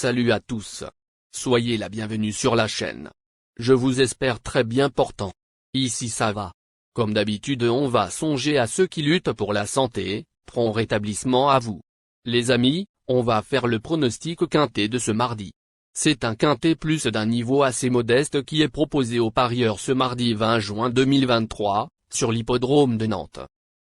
Salut à tous. Soyez la bienvenue sur la chaîne. Je vous espère très bien portant. Ici ça va. Comme d'habitude on va songer à ceux qui luttent pour la santé, prompt rétablissement à vous. Les amis, on va faire le pronostic quintet de ce mardi. C'est un quintet plus d'un niveau assez modeste qui est proposé aux parieurs ce mardi 20 juin 2023, sur l'hippodrome de Nantes.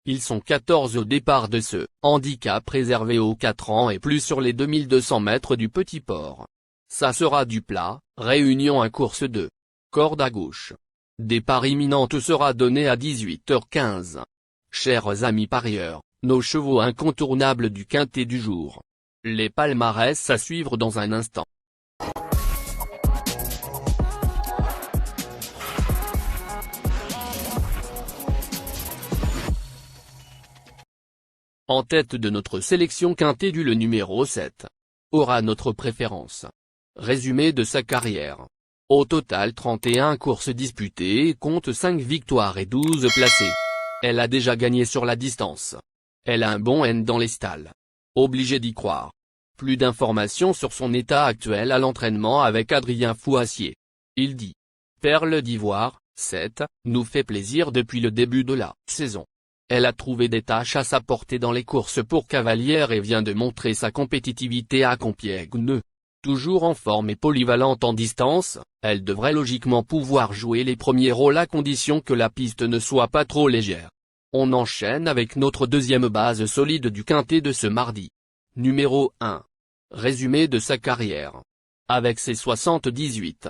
Ils sont 14 au départ de ce handicap réservé aux 4 ans et plus sur les 2200 mètres du Petit Port. Ça sera du plat, réunion à course de corde à gauche. Départ imminent sera donné à 18h15. Chers amis parieurs, nos chevaux incontournables du quintet du jour. Les palmarès à suivre dans un instant. En tête de notre sélection quintet du le numéro 7. Aura notre préférence. Résumé de sa carrière. Au total 31 courses disputées et compte 5 victoires et 12 placés. Elle a déjà gagné sur la distance. Elle a un bon N dans les stalles. Obligé d'y croire. Plus d'informations sur son état actuel à l'entraînement avec Adrien Fouassier. Il dit. Perle d'Ivoire, 7, nous fait plaisir depuis le début de la saison. Elle a trouvé des tâches à sa portée dans les courses pour Cavalière et vient de montrer sa compétitivité à Compiègne. Toujours en forme et polyvalente en distance, elle devrait logiquement pouvoir jouer les premiers rôles à condition que la piste ne soit pas trop légère. On enchaîne avec notre deuxième base solide du quintet de ce mardi. Numéro 1. Résumé de sa carrière. Avec ses 78.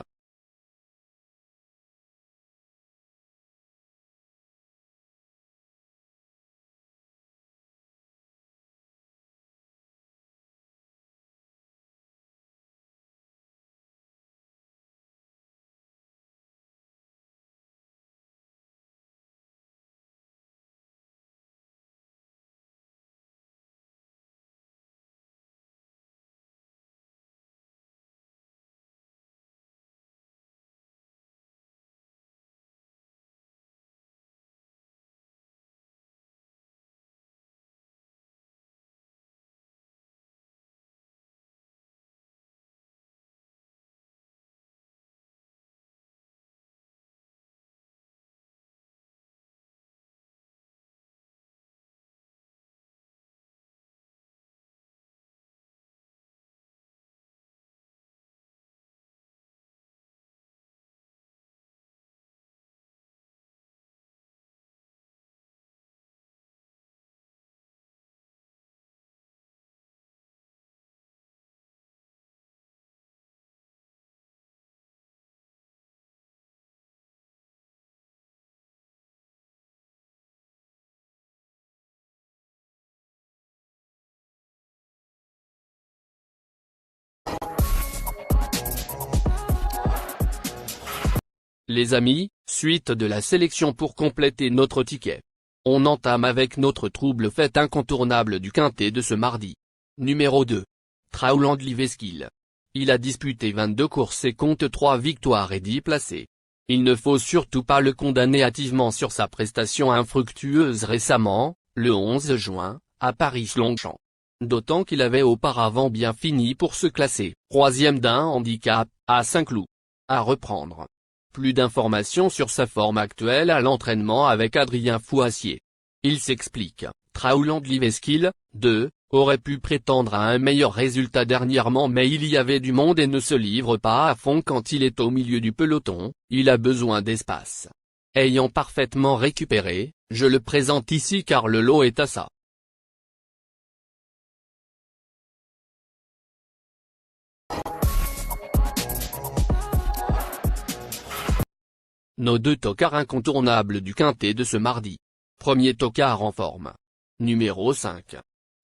Les amis, suite de la sélection pour compléter notre ticket. On entame avec notre trouble fête incontournable du quintet de ce mardi. Numéro 2. Trauland Liveskil. Il a disputé 22 courses et compte 3 victoires et 10 placés. Il ne faut surtout pas le condamner hâtivement sur sa prestation infructueuse récemment, le 11 juin, à Paris-Longchamp. D'autant qu'il avait auparavant bien fini pour se classer, troisième d'un handicap, à Saint-Cloud. À reprendre. Plus d'informations sur sa forme actuelle à l'entraînement avec Adrien Fouassier. Il s'explique, Trauland Liveskil, 2, aurait pu prétendre à un meilleur résultat dernièrement mais il y avait du monde et ne se livre pas à fond quand il est au milieu du peloton, il a besoin d'espace. Ayant parfaitement récupéré, je le présente ici car le lot est à ça. Nos deux tocards incontournables du quintet de ce mardi. Premier tocard en forme. Numéro 5.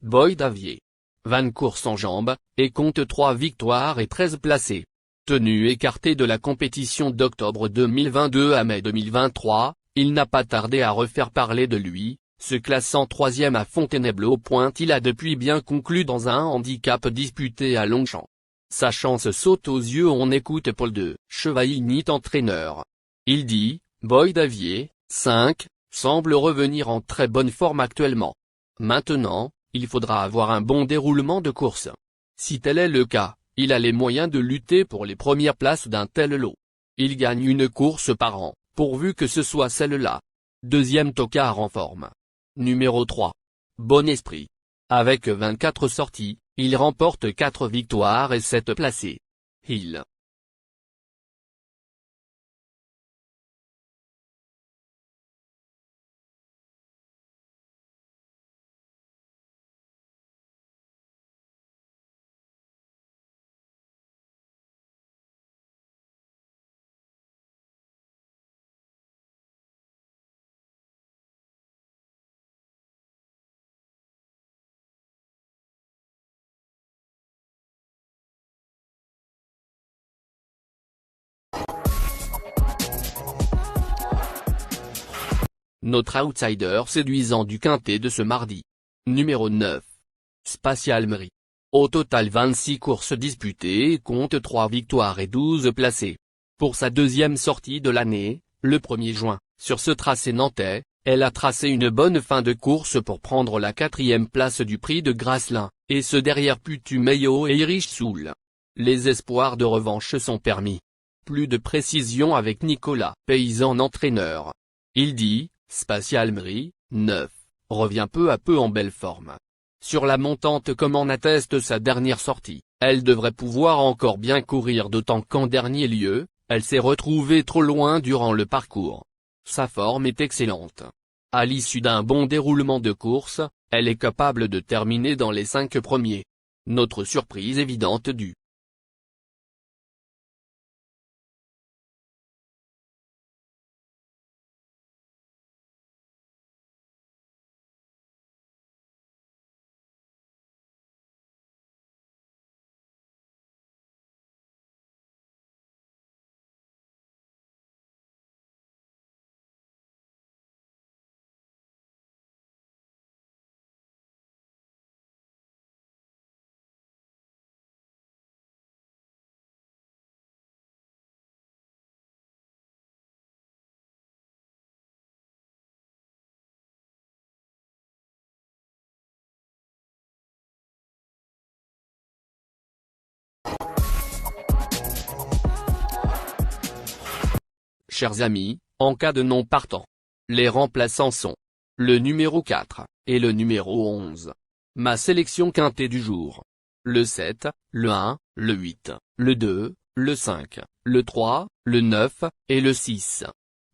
Boy Davier. 20 courses en jambes, et compte 3 victoires et 13 placés. Tenu écarté de la compétition d'octobre 2022 à mai 2023, il n'a pas tardé à refaire parler de lui, se classant 3e à Fontainebleau. Il a depuis bien conclu dans un handicap disputé à Longchamp. Sa chance saute aux yeux. On écoute Paul de Chevailly, entraîneur. Il dit, Boy Davier, 5, semble revenir en très bonne forme actuellement. Maintenant, il faudra avoir un bon déroulement de course. Si tel est le cas, Il a les moyens de lutter pour les premières places d'un tel lot. Il gagne une course par an, pourvu que ce soit celle-là. Deuxième tocard en forme. Numéro 3. Bon Esprit. Avec 24 sorties, il remporte 4 victoires et 7 placés. Hill. Notre outsider séduisant du quintet de ce mardi. Numéro 9. Spatial Mri. Au total 26 courses disputées et compte 3 victoires et 12 placés. Pour sa deuxième sortie de l'année, le 1er juin, sur ce tracé nantais, elle a tracé une bonne fin de course pour prendre la 4e place du prix de Graslin, et ce derrière Putumayo et Irish Soul. Les espoirs de revanche sont permis. Plus de précision avec Nicolas, paysan entraîneur. Il dit, Spatial Mri, 9, revient peu à peu en belle forme. Sur la montante comme en atteste sa dernière sortie, elle devrait pouvoir encore bien courir, d'autant qu'en dernier lieu, elle s'est retrouvée trop loin durant le parcours. Sa forme est excellente. À l'issue d'un bon déroulement de course, elle est capable de terminer dans les 5 premiers. Notre surprise évidente du Chers amis, en cas de non partant, les remplaçants sont le numéro 4, et le numéro 11. Ma sélection quintée du jour. Le 7, le 1, le 8, le 2, le 5, le 3, le 9, et le 6.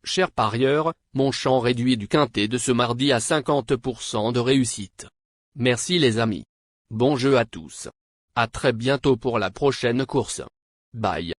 Chers parieurs, mon champ réduit du quintet de ce mardi à 50% de réussite. Merci les amis. Bon jeu à tous. À très bientôt pour la prochaine course. Bye.